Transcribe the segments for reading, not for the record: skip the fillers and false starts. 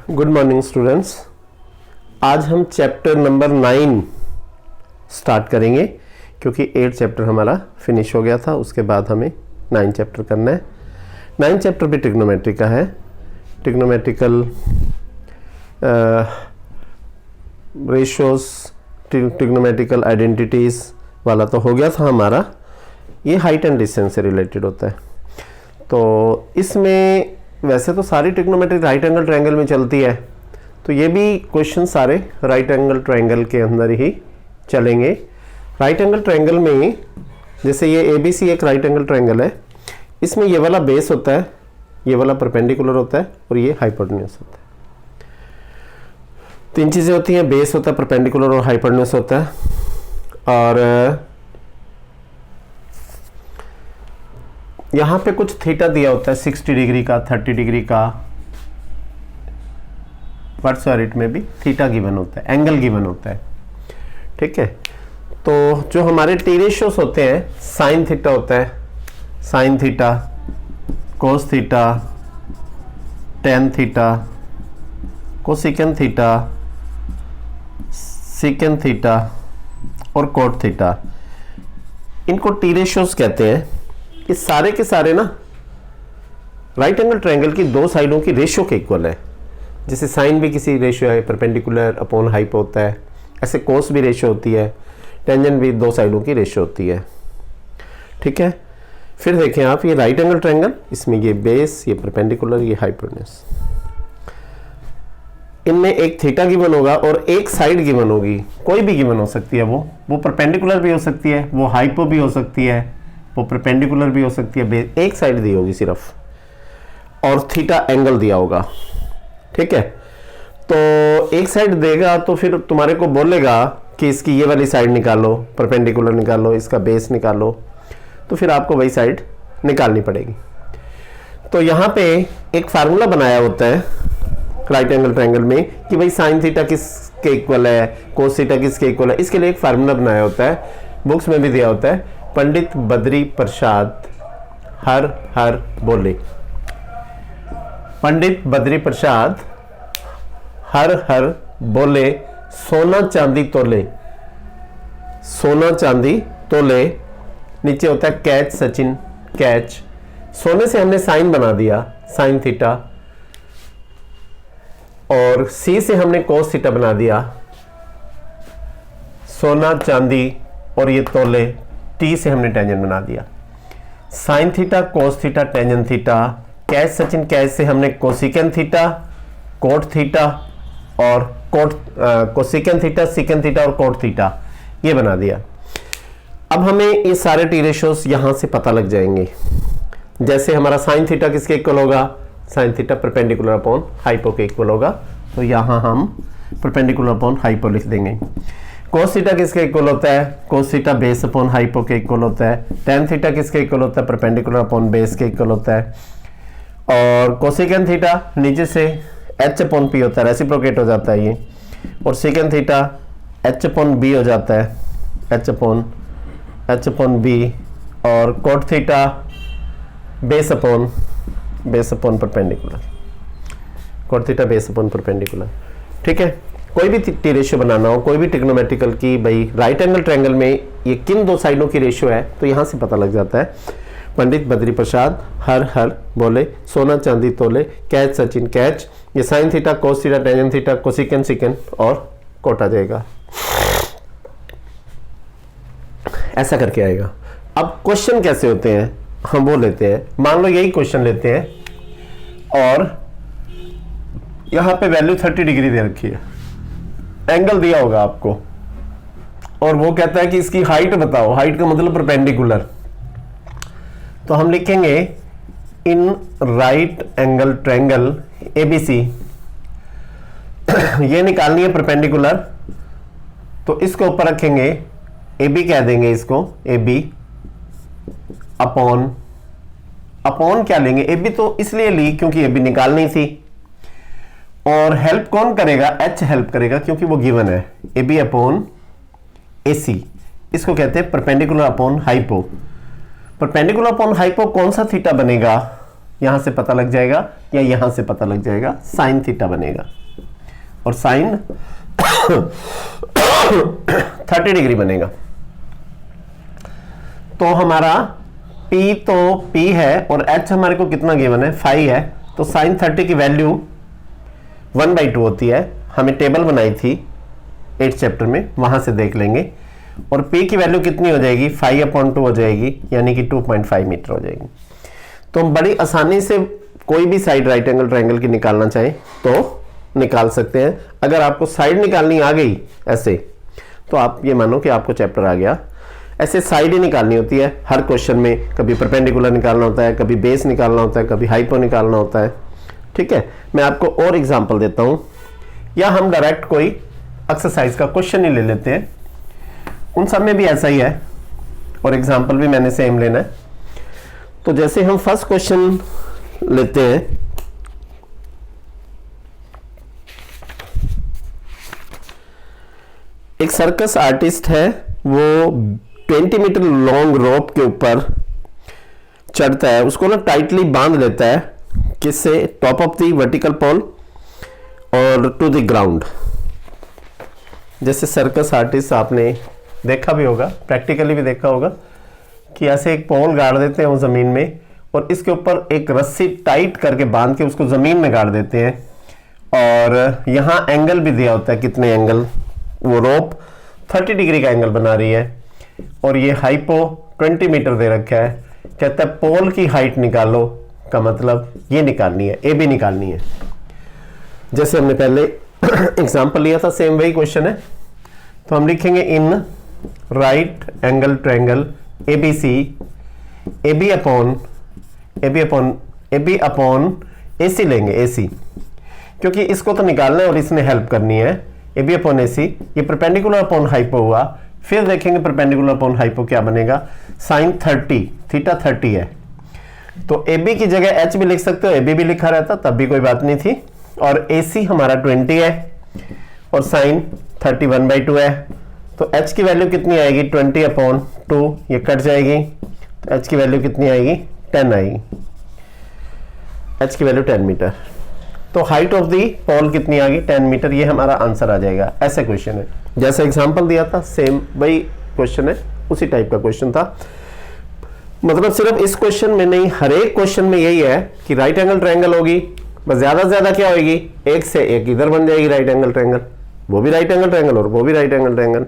Good morning students. आज हम chapter number 9 start करेंगे क्योंकि 8 चैप्टर हमारा फिनिश हो गया था। उसके बाद हमें 9 चैप्टर करना है। 9 चैप्टर भी ट्रिग्नोमेट्री का है। ट्रिग्नोमेट्रिकल रेशियोज, ट्रिग्नोमेट्रिकल आइडेंटिटीज़ वाला तो हो गया था हमारा। ये हाइट एंड डिस्टेंस से रिलेटेड होता है। तो इसमें वैसे तो सारी ट्रिग्नोमेट्री राइट एंगल ट्रायंगल में चलती है, तो ये भी क्वेश्चन सारे राइट एंगल ट्रायंगल के अंदर ही चलेंगे। राइट एंगल ट्रायंगल में जैसे ये ABC एक राइट एंगल ट्रायंगल है, इसमें ये वाला बेस होता है, ये वाला परपेंडिकुलर होता है और ये हाइपोटेन्यूज होता है। 3 चीज़ें होती हैं, बेस होता है, परपेंडिकुलर और हाइपोटेन्यूज होता है। और यहाँ पे कुछ थीटा दिया होता है 60 डिग्री का, 30 डिग्री का, वर्ड में भी थीटा गिवन होता है, एंगल गिवन होता है। ठीक है, तो जो हमारे टी रेशियोस होते हैं, साइन थीटा होता है, sine theta, cos theta, tan theta, cosecant theta, secant theta और कोट थीटा, इनको टी रेशियोस कहते हैं। ये सारे के सारे ना राइट एंगल ट्रायंगल की 2 साइडों की रेशियो के इक्वल है। जैसे साइन भी किसी रेशियो है, परपेंडिकुलर अपॉन हाइपो होता है, ऐसे कोस भी रेशियो होती है, टेंजेंट भी 2 साइडों की रेशियो होती है। ठीक है, फिर देखें आप, ये राइट एंगल ट्रायंगल, इसमें ये बेस, ये परपेंडिकुलर, ये हाइपोटेन्यूज, इनमें एक थीटा गिवन होगा और एक साइड गिवन होगी। कोई भी गिवन हो सकती है, वो परपेंडिकुलर भी हो सकती है, वो हाइपो भी हो सकती है, वो परपेंडिकुलर भी हो सकती है। एक साइड दी होगी सिर्फ, और थीटा एंगल दिया होगा। ठीक है, तो एक साइड देगा तो फिर तुम्हारे को बोलेगा कि इसकी ये वाली साइड निकालो, परपेंडिकुलर निकालो, इसका बेस निकालो, तो फिर आपको वही साइड निकालनी पड़ेगी। तो यहाँ पे एक फार्मूला बनाया होता है राइट एंगल ट्रायंगल में कि भाई साइन थीटा किसके इक्वल है, कोस थीटा किसके इक्वल है। इसके लिए एक फार्मूला बनाया होता है, बुक्स में भी दिया होता है, पंडित बद्री प्रसाद हर हर बोले। पंडित बद्री प्रसाद हर हर बोले, सोना चांदी तोले, सोना चांदी तोले। नीचे होता है कैच सचिन कैच। सोने से हमने साइन बना दिया, साइन थीटा, और सी से हमने कोस थीटा बना दिया, सोना चांदी, और ये तोले, टी से हमने टेंजेंट बना दिया। Sign theta, cos theta, tangent theta, catch Sachin catch से हमने कोसिकेन थीटा, कोट थीटा और कोसिकेन थीटा, सिकेन थीटा और कोट थीटा, ये बना दिया। अब हमें ये सारे टी रेशियोस यहां से पता लग जाएंगे। जैसे हमारा साइन थीटा किसके इक्वल होगा, sine theta perpendicular upon hypo के इक्वल होगा, तो यहां हम परपेंडिकुलर अपॉन हाइपो लिख देंगे। कोस थीटा किसके इक्वल होता है, cos theta base upon hypo के इक्वल होता है। टेन थीटा किसके इक्वल होता है, परपेंडिकुलर अपॉन बेस के इक्वल होता है। और कोसिकेन थीटा नीचे से एच अपॉन पी होता है, रेसिप्रोकेट हो जाता है ये। और second theta H upon B हो जाता है, एच अपॉन बी। और cot theta base upon perpendicular, cot theta base upon perpendicular. ठीक है, कोई भी टी रेशियो बनाना हो, कोई भी ट्रिग्नोमेट्रिकल की, भाई राइट एंगल ट्रायंगल में ये किन 2 साइडों की रेशियो है, तो यहां से पता लग जाता है। पंडित बद्री प्रसाद हर हर बोले, सोना चांदी तोले, कैच सचिन कैच। ये sine theta, cos theta, tangent theta, cosecant secant और कोट आ जाएगा। ऐसा करके आएगा। अब क्वेश्चन कैसे होते हैं हम वो लेते हैं। मान लो यही क्वेश्चन लेते हैं और यहां पे वैल्यू 30 डिग्री दे रखी है, एंगल दिया होगा आपको, और वो कहता है कि इसकी हाइट बताओ। हाइट का मतलब परपेंडिकुलर, तो हम लिखेंगे in right angle triangle ABC, ये निकालनी है परपेंडिकुलर, तो इसको ऊपर रखेंगे, AB कह देंगे इसको, AB अपॉन क्या लेंगे, AB तो इसलिए ली क्योंकि AB निकालनी थी। और हेल्प कौन करेगा, H हेल्प करेगा क्योंकि वो गिवन है, AB अपॉन AC। इसको कहते हैं perpendicular upon hypo. Perpendicular upon hypo कौन सा थीटा बनेगा, यहां से पता लग जाएगा या यहां से पता लग जाएगा, साइन थीटा बनेगा और साइन 30 डिग्री बनेगा। तो हमारा P तो P है और H हमारे को कितना गिवन है 5 है, तो साइन 30 की वैल्यू 1/2 होती है। हमें टेबल बनाई थी 8th चैप्टर में, वहां से देख लेंगे। और P की वैल्यू कितनी हो जाएगी 5/2 हो जाएगी, यानी कि 2.5 मीटर हो जाएगी। तो हम बड़ी आसानी से कोई भी साइड राइट एंगल ट्रायंगल की निकालना चाहें तो निकाल सकते हैं। अगर आपको साइड निकालनी आ गई ऐसे, तो आप ये मानो कि आपको चैप्टर आ गया। ऐसे साइड ही निकालनी होती है हर क्वेश्चन में, कभी परपेंडिकुलर निकालना होता है, कभी बेस निकालना होता है, कभी हाइपो निकालना होता है। ठीक है, मैं आपको और एग्जांपल देता हूं, या हम डायरेक्ट कोई एक्सरसाइज का क्वेश्चन ही ले लेते हैं। उन सब में भी ऐसा ही है और एग्जांपल भी मैंने सेम लेना है। तो जैसे हम फर्स्ट क्वेश्चन लेते हैं, एक सर्कस आर्टिस्ट है, वो 20 मीटर लॉन्ग रोप के ऊपर चढ़ता है, उसको ना टाइटली बांध लेता है, किससे, top of the vertical pole और टू द ग्राउंड। जैसे सर्कस आर्टिस्ट आपने देखा भी होगा, प्रैक्टिकली भी देखा होगा कि ऐसे एक पोल गाड़ देते हैं वो जमीन में और इसके ऊपर एक रस्सी टाइट करके बांध के उसको जमीन में गाड़ देते हैं। और यहाँ एंगल भी दिया होता है, कितने एंगल, वो रोप 30 डिग्री का एंगल बना रही है और ये हाइपो 20 मीटर दे रखा है। कहता है पोल की हाइट निकालो, का मतलब ये निकालनी है, ए बी निकालनी है। जैसे हमने पहले एग्जांपल लिया था, सेम वही क्वेश्चन है। तो हम लिखेंगे in right angle triangle ABC, AB upon AC लेंगे, AC, क्योंकि इसको तो निकालना है और इसने हेल्प करनी है। AB अपॉन AC, ये परपेंडिकुलर अपॉन हाइपो हुआ। फिर देखेंगे परपेंडिकुलर अपॉन हाइपो क्या बनेगा, साइन 30, थीटा 30 है। तो AB की जगह H भी लिख सकते हो, AB भी लिखा रहता तब भी कोई बात नहीं थी। और AC हमारा 20 है और साइन 31/2 है। तो H की वैल्यू कितनी आएगी 20/2, ये कट जाएगी, तो H की वैल्यू कितनी आएगी 10 आएगी, H की वैल्यू 10 मीटर। तो हाइट ऑफ दी पोल कितनी आ गई 10 मीटर, ये हमारा आंसर आ जाएगा। ऐसा क्वेश्चन है, जैसा एग्जांपल दिया था सेम वही क्वेश्चन है, उसी टाइप का क्वेश्चन था। मतलब सिर्फ इस क्वेश्चन में नहीं, हर एक क्वेश्चन में यही है कि राइट एंगल ट्रायंगल होगी, बस ज्यादा से ज्यादा क्या होगी, एक से एक इधर बन जाएगी राइट एंगल ट्रायंगल, वो भी राइट एंगल ट्रायंगल और वो भी राइट एंगल ट्रायंगल।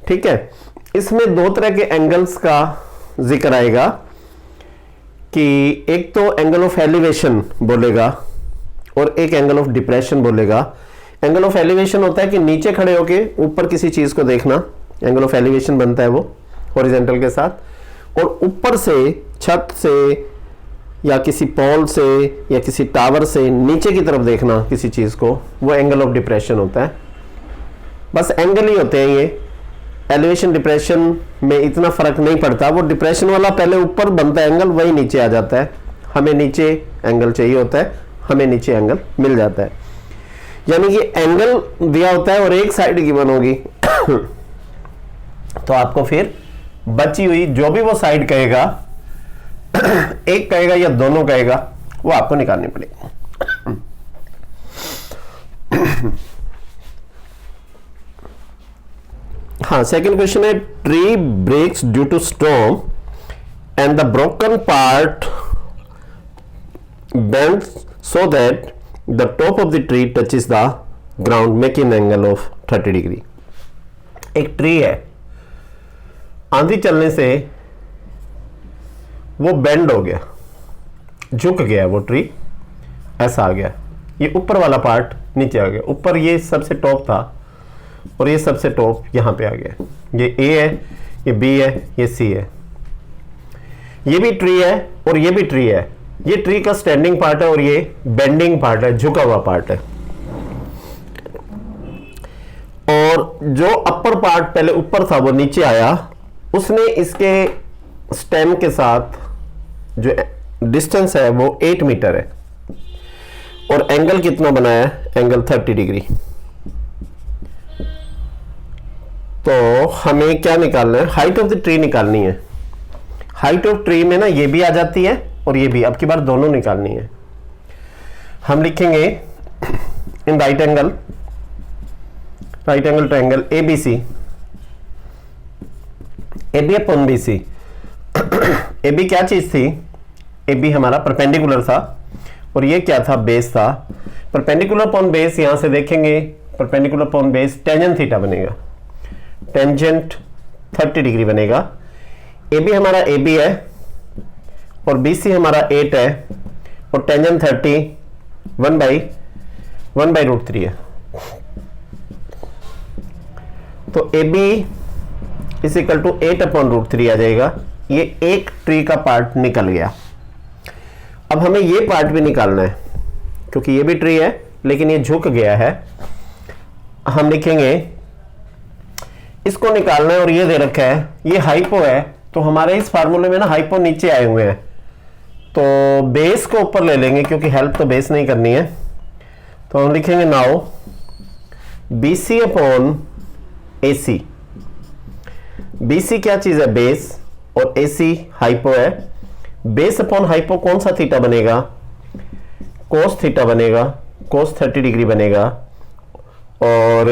ठीक है, इसमें दो तरह के एंगल्स का जिक्र आएगा कि एक तो एंगल ऑफ एलिवेशन बोलेगा और एक एंगल ऑफ डिप्रेशन बोलेगा। एंगल ऑफ एलिवेशन होता है कि नीचे खड़े होके ऊपर किसी चीज को देखना, एंगल ऑफ एलिवेशन बनता है वो हॉरिजॉन्टल के साथ, और ऊपर से छत से या किसी पोल से या किसी टावर से नीचे की तरफ देखना किसी चीज को, वो एंगल ऑफ डिप्रेशन होता है। बस एंगल ही होते हैं ये, एलिवेशन डिप्रेशन में इतना फर्क नहीं पड़ता। वो डिप्रेशन वाला पहले ऊपर बनता है एंगल, वही नीचे आ जाता है। हमें नीचे एंगल चाहिए होता है, हमें नीचे एंगल मिल जाता है। यानी कि एंगल दिया होता है और एक साइड गिवन होगी तो आपको फिर बची हुई जो भी वो साइड कहेगा, एक कहेगा या दोनों कहेगा, वो आपको निकालनी पड़ेगी। हाँ, सेकंड क्वेश्चन है, tree breaks due to storm and the broken part bends so that the top of the tree touches the ground making an angle of 30 degree. एक ट्री है, आंधी चलने से वो बेंड हो गया, झुक गया वो ट्री, ऐसा आ गया, ये ऊपर वाला पार्ट नीचे आ गया। ऊपर ये सबसे टॉप था और ये सबसे टॉप यहां पे आ गया। ये A है, ये B है, ये C है, ये भी ट्री है और ये भी ट्री है। ये ट्री का स्टैंडिंग पार्ट है और ये बेंडिंग पार्ट है, झुका हुआ पार्ट है। और जो अपर पार्ट पहले ऊपर था वो नीचे आया, उसने इसके स्टेम के साथ जो डिस्टेंस है वो 8 मीटर है और एंगल कितना बनाया है, एंगल 30 डिग्री। तो हमें क्या निकालना है, हाइट ऑफ द ट्री निकालनी है। हाइट ऑफ ट्री में ना ये भी आ जाती है और ये बी, अब की बार दोनों निकालनी है। हम लिखेंगे in right angle triangle A B C, A B upon B C. A B क्या चीज थी? ए बी हमारा परपेंडिकुलर था और ये क्या था? बेस था। परपेंडिकुलर अपॉन बेस, यहां से देखेंगे perpendicular upon base tangent theta बनेगा, टेंजेंट 30 डिग्री बनेगा। ए बी हमारा ए बी है और बी सी हमारा 8 है और टेंजेंट 30 1/√3 है। तो A B is equal to 8/√3 आ जाएगा। ये एक ट्री का पार्ट निकल गया। अब हमें ये पार्ट भी निकालना है क्योंकि ये भी ट्री है लेकिन ये झुक गया है। हम लिखेंगे इसको निकालना है और ये दे रखा है, ये हाइपो है, तो हमारे इस फार्मूले में ना हाइपो नीचे आए हुए हैं, तो बेस को ऊपर ले लेंगे क्योंकि हेल्प तो बेस नहीं करनी है। तो हम लिखेंगे now BC upon AC। BC क्या चीज है? बेस, और AC हाइपो है। बेस अपॉन हाइपो कौन सा थीटा बनेगा? कोस थीटा बनेगा, कोस 30 डिग्री बनेगा। और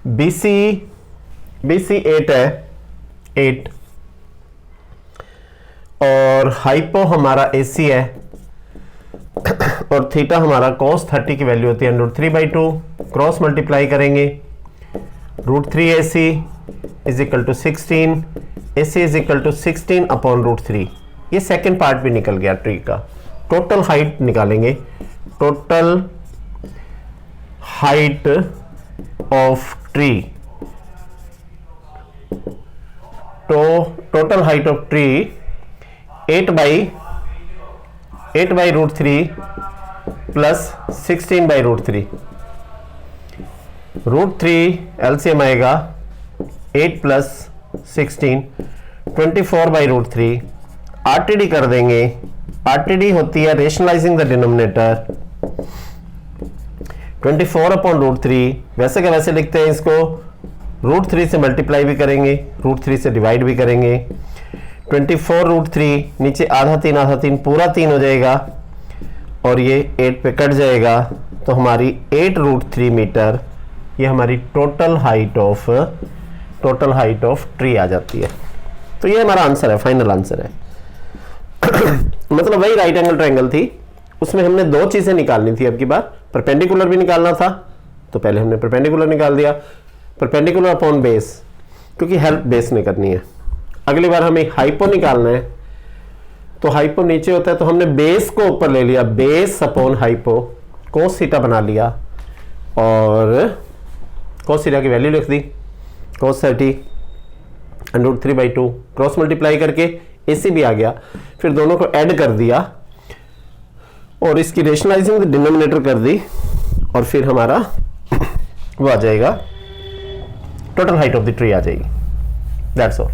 BC 8 है, 8, और हाइपो हमारा AC है और थीटा हमारा cos 30 की वैल्यू होती है √3/2। क्रॉस मल्टीप्लाई करेंगे, √3 AC is equal to 16, AC is equal to 16/√3। ये सेकेंड पार्ट भी निकल गया ट्री का। टोटल हाइट निकालेंगे, टोटल हाइट ऑफ ट्री, तो total height of tree 8/√3 plus 16/√3। √3 LCM आएगा 8 प्लस 16 24/√3। आरटीडी कर देंगे, आरटीडी होती है रेशनलाइजिंग द डिनोमिनेटर 24/√3। वैसे का वैसे लिखते हैं इसको, √3 से मल्टीप्लाई भी करेंगे, √3 से डिवाइड भी करेंगे। 24√3 नीचे आधा 3 पूरा 3 हो जाएगा और ये 8 पे कट जाएगा, तो हमारी 8√3 मीटर ये हमारी टोटल हाइट ऑफ ट्री आ जाती है। तो ये हमारा आंसर है, फाइनल आंसर है। मतलब वही राइट एंगल ट्रायंगल थी, उसमें हमने दो चीजें निकालनी थी। अब की बार परपेंडिकुलर भी निकालना था, तो पहले हमने परपेंडिकुलर निकाल दिया, परपेंडिकुलर अपॉन बेस, क्योंकि हेल्प बेस ने करनी है। अगली बार हमें हाइपो निकालना है, तो हाइपो नीचे होता है, तो हमने बेस को ऊपर ले लिया, base upon hypo, cos theta बना लिया और कोस थीटा की वैल्यू लिख दी, कोस 30 √3/2। क्रॉस मल्टीप्लाई करके AC भी आ गया, फिर दोनों को ऐड कर दिया और इसकी रेशनलाइजिंग डिनोमिनेटर कर दी और फिर हमारा वो आ जाएगा, total height of the tree आ जाएगी। That's all.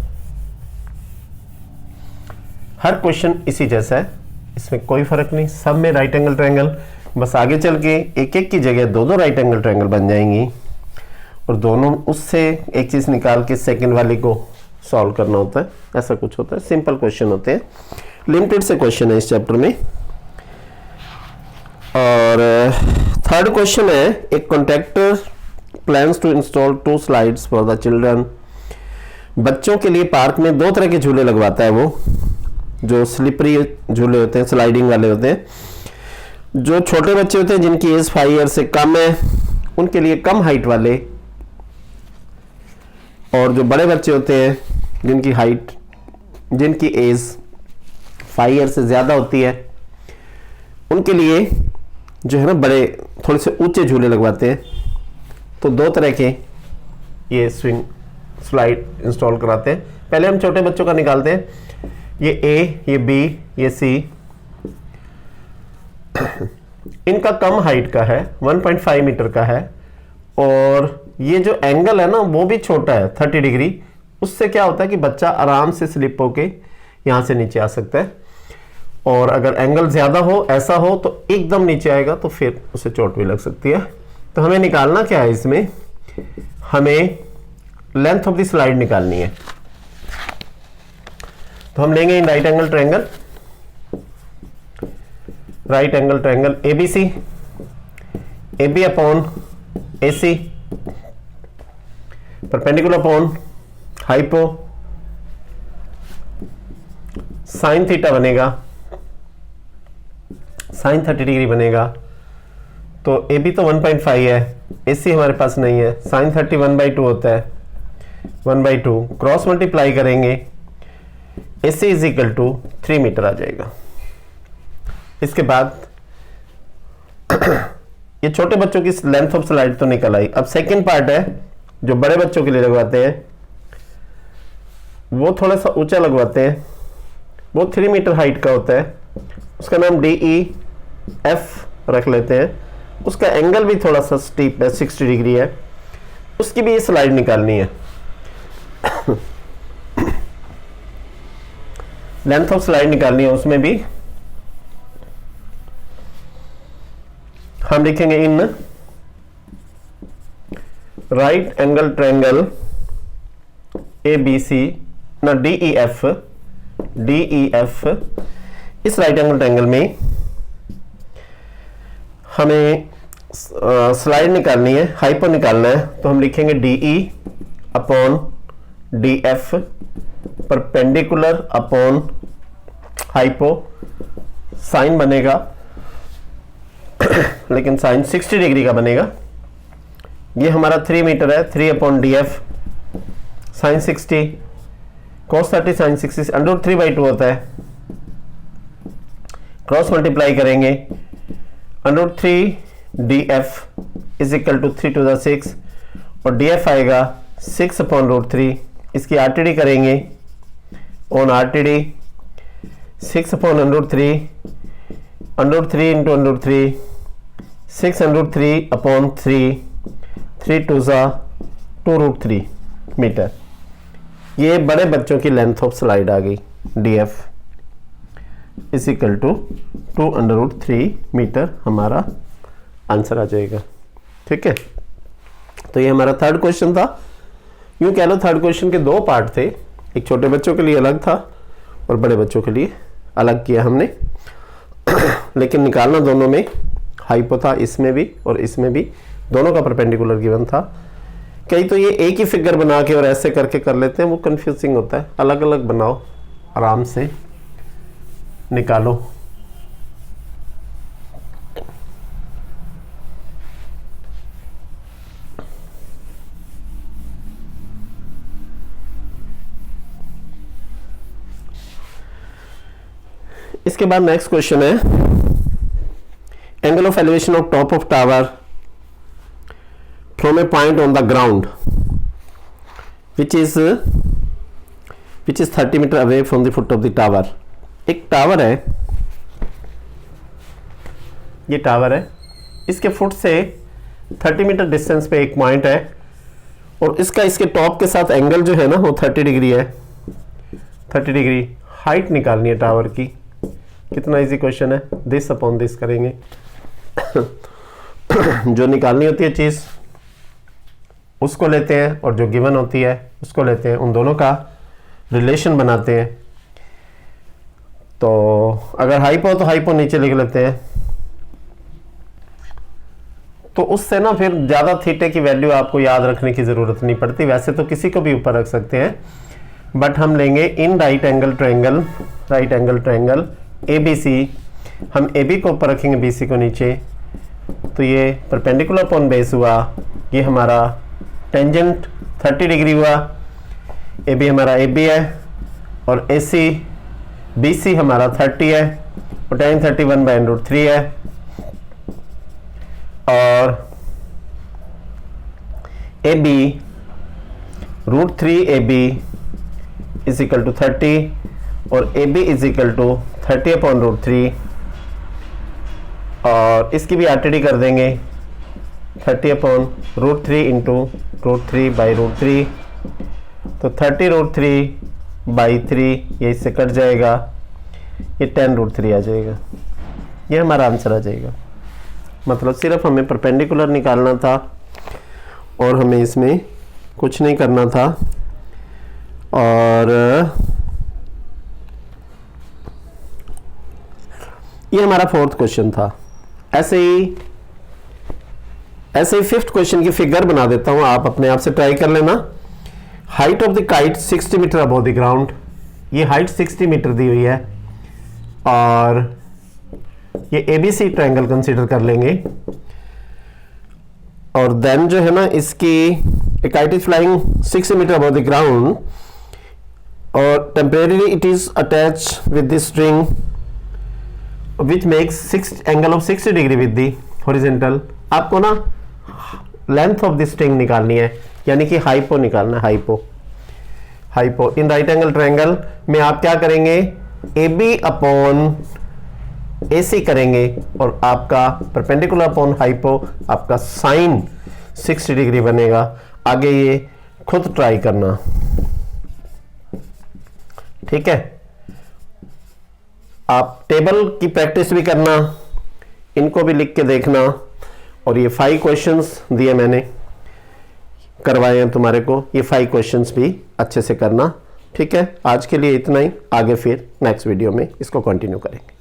हर क्वेश्चन इसी जैसा है, इसमें कोई फर्क नहीं, सब में राइट एंगल ट्रायंगल। बस आगे चल के एक एक की जगह दो राइट एंगल ट्रायंगल बन जाएंगी और दोनों उससे एक चीज निकाल के सेकंड वाली को सॉल्व करना होता है, ऐसा कुछ होता है। सिंपल क्वेश्चन होते हैं, लिमिटेड से क्वेश्चन है इस चैप्टर में। और थर्ड क्वेश्चन है, एक contractor plans to install 2 slides for the children. बच्चों के लिए पार्क में 2 तरह के झूले लगवाता है वो, जो स्लिपरी झूले होते हैं, स्लाइडिंग वाले होते हैं। जो छोटे बच्चे होते हैं जिनकी एज 5 ईयर से कम है उनके लिए कम हाइट वाले, और जो बड़े बच्चे होते हैं जिनकी एज 5 ईयर से ज्यादा होती है उनके लिए जो है ना बड़े थोड़े से ऊंचे झूले लगवाते हैं। तो 2 तरह के ये स्विंग स्लाइड इंस्टॉल कराते हैं। पहले हम छोटे बच्चों का निकालते हैं, ये A, ये B, ये C। इनका कम हाइट का है, 1.5 मीटर का है, और ये जो एंगल है ना वो भी छोटा है 30 डिग्री। उससे क्या होता है कि बच्चा आराम से स्लिप होके यहाँ से नीचे आ सकता है, और अगर एंगल ज्यादा हो, ऐसा हो तो एकदम नीचे आएगा तो फिर उसे चोट भी लग सकती है। तो हमें निकालना क्या है, इसमें हमें लेंथ ऑफ द स्लाइड निकालनी है। तो हम लेंगे इन right angle triangle right angle triangle ABC, AB upon AC, perpendicular upon hypo, sine theta बनेगा, साइन 30 डिग्री बनेगा। तो AB तो 1.5 है, AC हमारे पास नहीं है, साइन 30 1/2 होता है, 1/2 क्रॉस मल्टीप्लाई करेंगे, AC is equal to 3 metre आ जाएगा। इसके बाद ये छोटे बच्चों की लेंथ ऑफ स्लाइड तो निकल आई। अब सेकंड पार्ट है जो बड़े बच्चों के लिए लगवाते हैं, वो थोड़ा सा ऊंचा लगवाते हैं, वो 3 मीटर हाइट का होता है, उसका नाम DEF रख लेते हैं। उसका एंगल भी थोड़ा सा स्टीप है, 60 डिग्री है, उसकी भी ये स्लाइड निकालनी है। लेंथ ऑफ स्लाइड निकालनी है, उसमें भी हम लिखेंगे in right angle triangle ABC ना DEF, इस राइट एंगल ट्रायंगल में हमें स्लाइड निकालनी है, हाइपो निकालना है। तो हम लिखेंगे DE upon DF, perpendicular upon hypo, sine बनेगा लेकिन साइन 60 डिग्री का बनेगा। ये हमारा 3 मीटर है, 3 upon DF, sine 60, cos 30 sine 60 √3/2 होता है, क्रॉस मल्टीप्लाई करेंगे, √3 DF is equal to 3 to the 6 और DF आएगा 6 अपॉन √3। इसकी RTD करेंगे, on RTD 6 upon √3 into √3, 6 √3 upon 3, 3 to the 2√3 metre. ये बड़े बच्चों की लेंथ ऑफ स्लाइड आ गई। DF is equal to 2√3 metre हमारा आंसर आ जाएगा। ठीक है, तो ये हमारा थर्ड क्वेश्चन था। यूं कह लो थर्ड क्वेश्चन के दो पार्ट थे, एक छोटे बच्चों के लिए अलग था और बड़े बच्चों के लिए अलग किया हमने। लेकिन निकालना दोनों में हाइपो था, इसमें भी और इसमें भी, दोनों का परपेंडिकुलर गिवन था। कई तो ये एक ही फिगर बना के और ऐसे करके कर लेते हैं, वो कंफ्यूजिंग होता है। अलग अलग बनाओ, आराम से निकालो। इसके बाद नेक्स्ट क्वेश्चन है, angle of elevation of top of tower from a point on the ground which is 30 metre away from the foot of the tower. एक टावर है, ये टावर है, इसके फुट से 30 मीटर डिस्टेंस पे एक पॉइंट है और इसका इसके टॉप के साथ एंगल जो है ना वो 30 डिग्री है। 30 डिग्री हाइट निकालनी है टावर की। कितना इजी क्वेश्चन है, दिस अपॉन दिस करेंगे। जो निकालनी होती है चीज उसको लेते हैं और जो गिवन होती है उसको लेते हैं, उन दोनों का रिलेशन बनाते हैं। तो अगर हाइपो तो हाइपो नीचे लिख लेते हैं, तो उससे ना फिर ज़्यादा थीटे की वैल्यू आपको याद रखने की ज़रूरत नहीं पड़ती। वैसे तो किसी को भी ऊपर रख सकते हैं, बट हम लेंगे इन राइट एंगल ट्रायंगल ABC। हम AB को ऊपर रखेंगे, BC को नीचे। तो ये परपेंडिकुलर अपॉन बेस हुआ, ये हमारा टेंजेंट 30 डिग्री हुआ, AB हमारा AB है और BC हमारा 30 है और tan 30 1/√3 है। और AB √3 AB is equal to 30 और AB is equal to 30 upon √3 और इसकी भी RTD कर देंगे, 30 अपॉन √3 इंटू √3/√3। तो 30√3/3 ये इससे कट जाएगा, ये 10√3 आ जाएगा। ये हमारा आंसर आ जाएगा। मतलब सिर्फ हमें परपेंडिकुलर निकालना था और हमें इसमें कुछ नहीं करना था। और ये हमारा 4th क्वेश्चन था। ऐसे ही फिफ्थ क्वेश्चन की फिगर बना देता हूं, आप अपने आप से ट्राई कर लेना। Height of the kite 60 metre above the ground, ये हाइट 60 मीटर दी हुई है और ये एबीसी ट्रायंगल कंसीडर कर लेंगे। और देन जो है ना इसकी kite is flying 60 metre above the ground और temporary it is attach with the string which makes angle of 60 degree with the horizontal. आपको ना लेंथ ऑफ द स्ट्रिंग निकालनी है, यानी कि हाइपो निकालना है। हाइपो इन राइट एंगल ट्रायंगल में आप क्या करेंगे, ए बी अपॉन ए सी करेंगे और आपका परपेंडिकुलर अपॉन हाइपो आपका साइन 60 डिग्री बनेगा। आगे ये खुद ट्राई करना, ठीक है। आप टेबल की प्रैक्टिस भी करना, इनको भी लिख के देखना। और ये 5 क्वेश्चंस दिए मैंने, करवाए हैं तुम्हारे को, ये 5 क्वेश्चंस भी अच्छे से करना, ठीक है। आज के लिए इतना ही, आगे फिर नेक्स्ट वीडियो में इसको कंटिन्यू करेंगे।